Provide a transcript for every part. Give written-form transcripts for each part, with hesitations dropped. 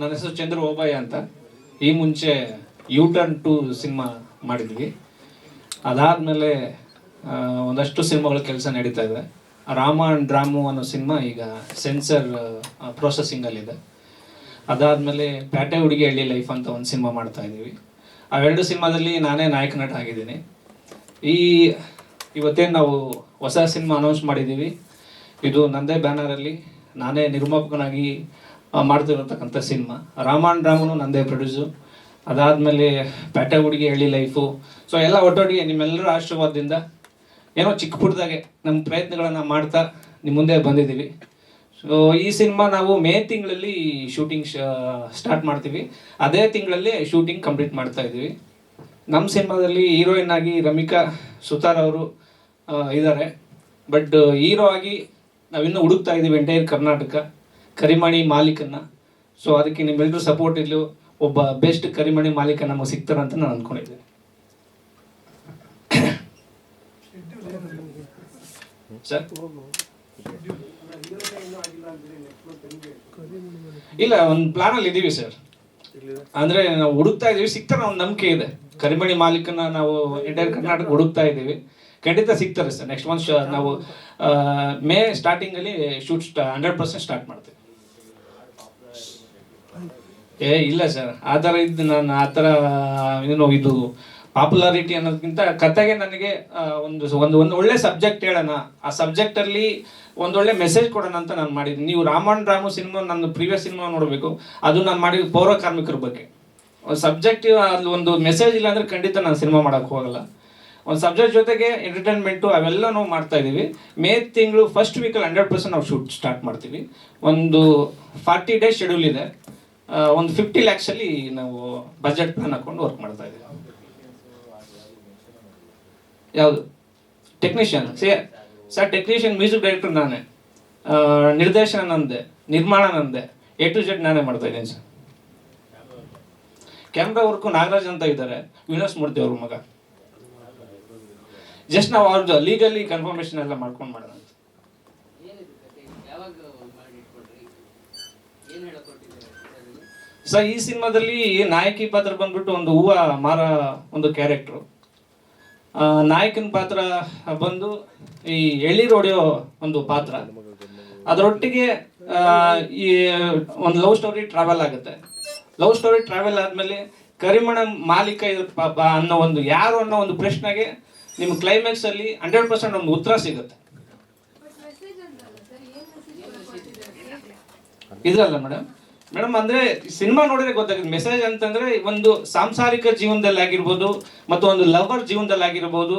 ನನ್ನ ಹೆಸರು ಚಂದ್ರ ಓಬಯ್ಯ ಅಂತ. ಈ ಮುಂಚೆ U-Turn 2 ಸಿನಿಮಾ ಮಾಡಿದ್ವಿ. ಅದಾದಮೇಲೆ ಒಂದಷ್ಟು ಸಿನಿಮಾಗಳ ಕೆಲಸ ನಡೀತಾ ಇದೆ. ರಾಮ ಆ್ಯಂಡ್ ರಾಮು ಅನ್ನೋ ಸಿನಿಮಾ ಈಗ ಸೆನ್ಸರ್ ಪ್ರೊಸೆಸಿಂಗಲ್ಲಿದೆ. ಅದಾದಮೇಲೆ ಪ್ಯಾಟೆ ಹುಡುಗಿ ಹಳ್ಳಿ ಲೈಫ್ ಅಂತ ಒಂದು ಸಿನಿಮಾ ಮಾಡ್ತಾ ಇದ್ದೀವಿ. ಅವೆರಡು ಸಿನಿಮಾದಲ್ಲಿ ನಾನೇ ನಾಯಕ ನಟ ಆಗಿದ್ದೀನಿ. ಇವತ್ತೇನು ನಾವು ಹೊಸ ಸಿನಿಮಾ ಅನೌನ್ಸ್ ಮಾಡಿದ್ದೀವಿ. ಇದು ನಂದೇ ಬ್ಯಾನರಲ್ಲಿ ನಾನೇ ನಿರ್ಮಾಪಕನಾಗಿ ಮಾಡ್ತಿರತಕ್ಕಂಥ ಸಿನಿಮಾ. ರಾಮ ಆ್ಯಂಡ್ ರಾಮನು ನಂದೇ ಪ್ರೊಡ್ಯೂಸು. ಅದಾದಮೇಲೆ ಪ್ಯಾಟೆ ಹುಡುಗಿ ಹಳ್ಳಿ ಲೈಫು. ಸೊ ಎಲ್ಲ ಒಟ್ಟೊಟ್ಟಿಗೆ ನಿಮ್ಮೆಲ್ಲರ ಆಶೀರ್ವಾದದಿಂದ ಏನೋ ಚಿಕ್ಕ ಪುಟ್ಟದಾಗೆ ನಮ್ಮ ಪ್ರಯತ್ನಗಳನ್ನು ಮಾಡ್ತಾ ನಿಮ್ಮ ಮುಂದೆ ಬಂದಿದ್ದೀವಿ. ಸೊ ಈ ಸಿನಿಮಾ ನಾವು ಮೇ ತಿಂಗಳಲ್ಲಿ ಶೂಟಿಂಗ್ ಸ್ಟಾರ್ಟ್ ಮಾಡ್ತೀವಿ. ಅದೇ ತಿಂಗಳಲ್ಲಿ ಶೂಟಿಂಗ್ ಕಂಪ್ಲೀಟ್ ಮಾಡ್ತಾ ಇದ್ದೀವಿ. ನಮ್ಮ ಸಿನಿಮಾದಲ್ಲಿ ಹೀರೋಯಿನ್ ಆಗಿ ರಮಿಕಾ ಸುತಾರ್ ಅವರು ಇದ್ದಾರೆ. ಬಟ್ ಹೀರೋ ಆಗಿ ನಾವಿನ್ನೂ ಹುಡುಕ್ತಾ ಇದ್ದೀವಿ ಎಂಟೈರ್ ಕರ್ನಾಟಕ ಕರಿಮಣಿ ಮಾಲೀಕನ್ನ. ಸೊ ಅದಕ್ಕೆ ನಿಮ್ಮೆಲ್ಲರೂ ಸಪೋರ್ಟ್ ಇರಲಿ. ಒಬ್ಬ ಬೆಸ್ಟ್ ಕರಿಮಣಿ ಮಾಲೀಕ ನಮಗೆ ಸಿಗ್ತಾರಂತ ನಾನು ಅಂದ್ಕೊಂಡಿದ್ದೀನಿ. ಸರ್ ಇಲ್ಲ, ಒಂದು ಪ್ಲಾನಲ್ಲಿ ಇದ್ದೀವಿ ಸರ್. ಅಂದರೆ ನಾವು ಹುಡುಕ್ತಾ ಇದ್ದೀವಿ, ಸಿಗ್ತಾರೆ ಒಂದು ನಂಬಿಕೆ ಇದೆ. ಕರಿಮಣಿ ಮಾಲೀಕನ ನಾವು ಎಂಟೈರ್ ಕರ್ನಾಟಕ ಹುಡುಕ್ತಾ ಇದ್ದೀವಿ, ಖಂಡಿತ ಸಿಗ್ತಾರೆ ಸರ್. ನೆಕ್ಸ್ಟ್ ಮಂತ್ ನಾವು ಮೇ ಸ್ಟಾರ್ಟಿಂಗಲ್ಲಿ ಶೂಟ್ 100% ಸ್ಟಾರ್ಟ್ ಮಾಡ್ತೀವಿ. ಇಲ್ಲ ಸರ್, ಆ ಥರ ಇದ್ದು ನಾನು ಆ ಥರ ಏನು ಇದು ಪಾಪ್ಯುಲಾರಿಟಿ ಅನ್ನೋದಕ್ಕಿಂತ ಕತೆಗೆ ನನಗೆ ಒಂದು ಒಳ್ಳೆ ಸಬ್ಜೆಕ್ಟ್ ಹೇಳೋಣ, ಆ ಸಬ್ಜೆಕ್ಟಲ್ಲಿ ಒಂದೊಳ್ಳೆ ಮೆಸೇಜ್ ಕೊಡೋಣ ಅಂತ ನಾನು ಮಾಡಿದ್ದೀನಿ. ನೀವು ರಾಮ ಆ್ಯಂಡ್ ರಾಮು ಸಿನಿಮಾ ನನ್ನ ಪ್ರೀವಿಯಸ್ ಸಿನಿಮಾ ನೋಡಬೇಕು. ಅದು ನಾನು ಮಾಡಿದ ಪೌರ ಕಾರ್ಮಿಕರ ಬಗ್ಗೆ ಒಂದು ಸಬ್ಜೆಕ್ಟ್. ಅಲ್ಲಿ ಒಂದು ಮೆಸೇಜ್ ಇಲ್ಲ ಅಂದರೆ ಖಂಡಿತ ನಾನು ಸಿನಿಮಾ ಮಾಡೋಕ್ಕೆ ಹೋಗಲ್ಲ. ಒಂದು ಸಬ್ಜೆಕ್ಟ್ ಜೊತೆಗೆ ಎಂಟರ್ಟೈನ್ಮೆಂಟು ಅವೆಲ್ಲ ನಾವು ಮಾಡ್ತಾ ಇದ್ದೀವಿ. ಮೇ ತಿಂಗಳು ಫಸ್ಟ್ ವೀಕಲ್ಲಿ 100% ನಾವು ಶೂಟ್ ಸ್ಟಾರ್ಟ್ ಮಾಡ್ತೀವಿ. ಒಂದು 40 ಡೇಸ್ ಶೆಡ್ಯೂಲ್ ಇದೆ. ಒಂದು 50 lakhsಲ್ಲಿ ನಾವು ಬಜೆಟ್ ಪ್ಲಾನ್ ಹಾಕೊಂಡು ವರ್ಕ್ ಮಾಡ್ತಾ ಇದ್ದೀವಿ. ಯಾವುದು technician sir? Technician music director ನಾನೇ, ನಿರ್ದೇಶನ ನಂದೆ, ನಿರ್ಮಾಣ ನಂದೆ, A to Z ನಾನೇ ಮಾಡ್ತಾ ಇದ್ದೀನಿ ಸರ್. ಕ್ಯಾಮ್ರಾ ವರ್ಕು ನಾಗರಾಜ್ ಅಂತ ಇದ್ದಾರೆ, ವಿನೋಸ್ ಮೂರ್ತಿ ಅವ್ರ ಮಗ. ಜಸ್ಟ್ ನಾವು ಅವ್ರದ್ದು ಲೀಗಲಿ ಕನ್ಫರ್ಮೇಷನ್ ಎಲ್ಲ ಮಾಡ್ಕೊಂಡು ಮಾಡೋಣ. ಸರ್ ಈ ಸಿನಿಮಾದಲ್ಲಿ ನಾಯಕಿ ಪಾತ್ರ ಬಂದ್ಬಿಟ್ಟು ಒಂದು ಹೂವ ಮಾರ ಒಂದು ಕ್ಯಾರೆಕ್ಟ್ರು. ನಾಯಕನ ಪಾತ್ರ ಬಂದು ಈ ಎಳ್ನೀರು ಹೊಡೆಯೋ ಒಂದು ಪಾತ್ರ. ಅದರೊಟ್ಟಿಗೆ ಈ ಒಂದು ಲವ್ ಸ್ಟೋರಿ ಟ್ರಾವೆಲ್ ಆಗುತ್ತೆ. ಲವ್ ಸ್ಟೋರಿ ಟ್ರಾವೆಲ್ ಆದಮೇಲೆ ಕರಿಮಣ ಮಾಲೀಕ ಅನ್ನೋ ಒಂದು ಯಾರು ಅನ್ನೋ ಒಂದು ಪ್ರಶ್ನೆಗೆ ನಿಮ್ಮ ಕ್ಲೈಮ್ಯಾಕ್ಸಲ್ಲಿ 100% ಒಂದು ಉತ್ತರ ಸಿಗುತ್ತೆ. ಇದಲ್ಲ ಮೇಡಮ್ ಅಂದರೆ ಸಿನಿಮಾ ನೋಡಿದ್ರೆ ಗೊತ್ತಾಗುತ್ತೆ. ಮೆಸೇಜ್ ಅಂತಂದರೆ ಒಂದು ಸಾಂಸಾರಿಕ ಜೀವನದಲ್ಲಿ ಆಗಿರ್ಬೋದು, ಮತ್ತು ಒಂದು ಲವರ್ ಜೀವನದಲ್ಲಿ ಆಗಿರ್ಬೋದು,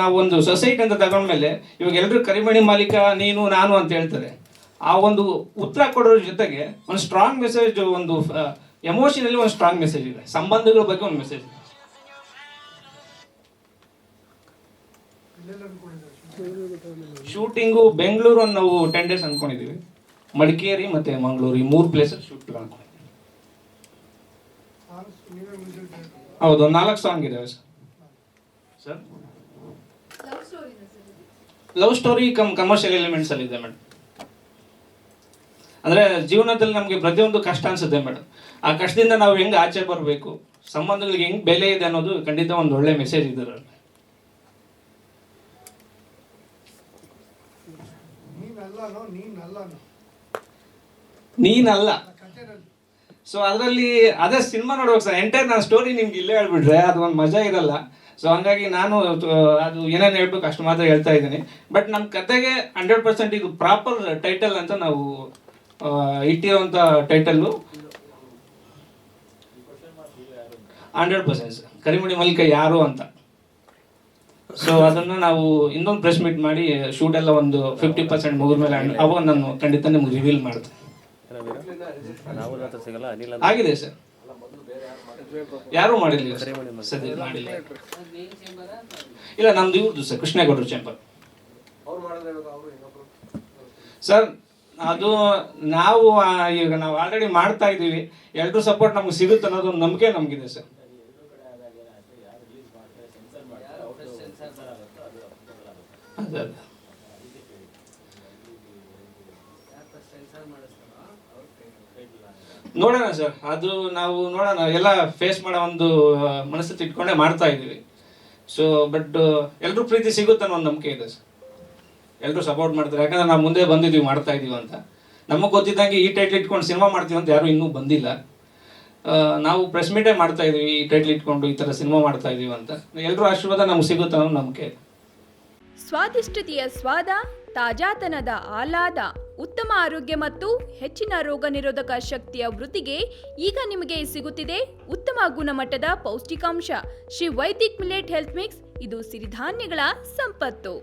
ನಾವು ಒಂದು ಸೊಸೈಟಿ ಅಂತ ತಗೊಂಡ್ಮೇಲೆ ಇವಾಗ ಎಲ್ಲರೂ ಕರಿಮಣಿ ಮಾಲೀಕ ನೀನು ನಾನು ಅಂತ ಹೇಳ್ತಾರೆ. ಆ ಒಂದು ಉತ್ತರ ಕೊಡೋದ್ರ ಜೊತೆಗೆ ಒಂದು ಸ್ಟ್ರಾಂಗ್ ಮೆಸೇಜ್, ಒಂದು ಎಮೋಷನಲ್ಲಿ ಒಂದು ಸ್ಟ್ರಾಂಗ್ ಮೆಸೇಜ್ ಇದೆ, ಸಂಬಂಧಗಳ ಬಗ್ಗೆ ಒಂದು ಮೆಸೇಜ್ ಇದೆ. ಶೂಟಿಂಗು ಬೆಂಗಳೂರು ನಾವು 10 days ಅನ್ಕೊಂಡಿದ್ದೀವಿ. ಮಡಿಕೇರಿ ಮತ್ತೆ ಮಂಗಳೂರು ಈ 3 ಪ್ಲೇಸಲ್ಲಿ ಶೂಟ್ ಅನ್ಕೊಂಡಿದ್ದೀವಿ. ಹೌದು, 4 ಸಾಂಗ್ ಇದಾವೆ sir. Love story commercial elements ಅಲ್ಲಿ ಇದೆ ಮೇಡಮ್. ಅಂದ್ರೆ ಜೀವನದಲ್ಲಿ ನಮಗೆ ಪ್ರತಿಯೊಂದು ಕಷ್ಟ ಅನ್ಸುತ್ತೆ ಮೇಡಮ್. ಆ ಕಷ್ಟದಿಂದ ನಾವು ಹೆಂಗ್ ಆಚೆ ಬರಬೇಕು, ಸಂಬಂಧಗಳಿಗೆ ಹೆಂಗ್ ಬೆಲೆ ಇದೆ ಅನ್ನೋದು ಖಂಡಿತ ಒಂದು ಒಳ್ಳೆ ಮೆಸೇಜ್ ಇದೆ. ನೀನಲ್ಲ. ಸೊ ಅದರಲ್ಲಿ ಅದೇ ಸಿನಿಮಾ ನೋಡ್ಬೇಕು ಸರ್. ಎಂಟೈರ್ ನಾನು ಸ್ಟೋರಿ ನಿಮ್ಗೆ ಇಲ್ಲೇ ಹೇಳ್ಬಿಟ್ರೆ ಅದು ಒಂದು ಮಜಾ ಇರಲ್ಲ. ಸೊ ಹಂಗಾಗಿ ನಾನು ಅದು ಏನೇನು ಹೇಳ್ಬೇಕು ಅಷ್ಟು ಮಾತ್ರ ಹೇಳ್ತಾ ಇದ್ದೀನಿ. ಬಟ್ ನಮ್ಮ ಕತೆಗೆ 100% ಇದು ಪ್ರಾಪರ್ ಟೈಟಲ್ ಅಂತ ನಾವು ಇಟ್ಟಿರುವಂಥ ಟೈಟಲ್ಲು 100% ಕರಿಮಣಿ ಮಾಲೀಕ ಯಾರು ಅಂತ. ಸೊ ಅದನ್ನು ನಾವು ಇನ್ನೊಂದು ಪ್ರೆಸ್ ಮೀಟ್ ಮಾಡಿ ಶೂಟ್ ಎಲ್ಲ ಒಂದು 50% ಮುಗಿದ ಮೇಲೆ ಅವಾಗ ನಾನು ಖಂಡಿತ ನಿಮ್ಗೆ ರಿವೀಲ್ ಮಾಡ್ತೀನಿ. ಆಗಿದೆ ಸರ್, ಯಾರೂ ಮಾಡಿಲ್ಲ ಸದ್ಯ ಮಾಡಿಲ್ಲ. ಇಲ್ಲ, ನಮ್ದು ಇವ್ರದ್ದು ಸರ್, ಕೃಷ್ಣೇಗೌಡರು ಚೇಂಬರ್ ಸರ್. ಅದು ನಾವು ಈಗ ನಾವು ಆಲ್ರೆಡಿ ಮಾಡ್ತಾ ಇದ್ದೀವಿ. ಎಲ್ಲರೂ ಸಪೋರ್ಟ್ ನಮ್ಗೆ ಸಿಗುತ್ತೆ ಅನ್ನೋದು ಒಂದು ನಂಬಿಕೆ ನಮಗಿದೆ ಸರ್. ಅದೇ ನೋಡೋಣ ಸರ್, ಅದು ನಾವು ನೋಡೋಣ, ಎಲ್ಲ ಫೇಸ್ ಮಾಡೋ ಒಂದು ಮನಸ್ಥಿತಿ ಇಟ್ಕೊಂಡೇ ಮಾಡ್ತಾ ಇದ್ದೀವಿ. ಸೊ ಬಟ್ ಎಲ್ಲರೂ ಪ್ರೀತಿ ಸಿಗುತ್ತೆ ಅನ್ನೋ ಒಂದು ನಂಬಿಕೆ ಇದೆ ಸರ್. ಎಲ್ಲರೂ ಸಪೋರ್ಟ್ ಮಾಡ್ತಾರೆ, ಯಾಕಂದ್ರೆ ನಾವು ಮುಂದೆ ಬಂದಿದ್ದೀವಿ, ಮಾಡ್ತಾ ಇದ್ದೀವಿ ಅಂತ. ನಮಗೆ ಗೊತ್ತಿದ್ದಂಗೆ ಈ ಟೈಟ್ಲ್ ಇಟ್ಕೊಂಡು ಸಿನಿಮಾ ಮಾಡ್ತೀವಿ ಅಂತ ಯಾರೂ ಇನ್ನೂ ಬಂದಿಲ್ಲ. ನಾವು ಪ್ರೆಸ್ ಮೀಟೇ ಮಾಡ್ತಾ ಇದೀವಿ, ಈ ಟೈಟ್ಲ್ ಇಟ್ಕೊಂಡು ಈ ಥರ ಸಿನಿಮಾ ಮಾಡ್ತಾ ಇದೀವಿ ಅಂತ. ಎಲ್ಲರೂ ಆಶೀರ್ವಾದ ನಮ್ಗೆ ಸಿಗುತ್ತೆ ಅನ್ನೋ ನಂಬಿಕೆ. ಸ್ವಾದಿಷ್ಟತೆಯ ಸ್ವಾದ, ತಾಜಾತನದ ಆಹ್ಲಾದ, ಉತ್ತಮ ಆರೋಗ್ಯ ಮತ್ತು ಹೆಚ್ಚಿನ ರೋಗ ನಿರೋಧಕ ಶಕ್ತಿಯ ವೃದ್ಧಿಗೆ ಈಗ ನಿಮಗೆ ಸಿಗುತ್ತಿದೆ ಉತ್ತಮ ಗುಣಮಟ್ಟದ ಪೌಷ್ಟಿಕಾಂಶ. Shri Vaidik millet health mix, ಇದು ಸಿರಿಧಾನ್ಯಗಳ ಸಂಪತ್ತು.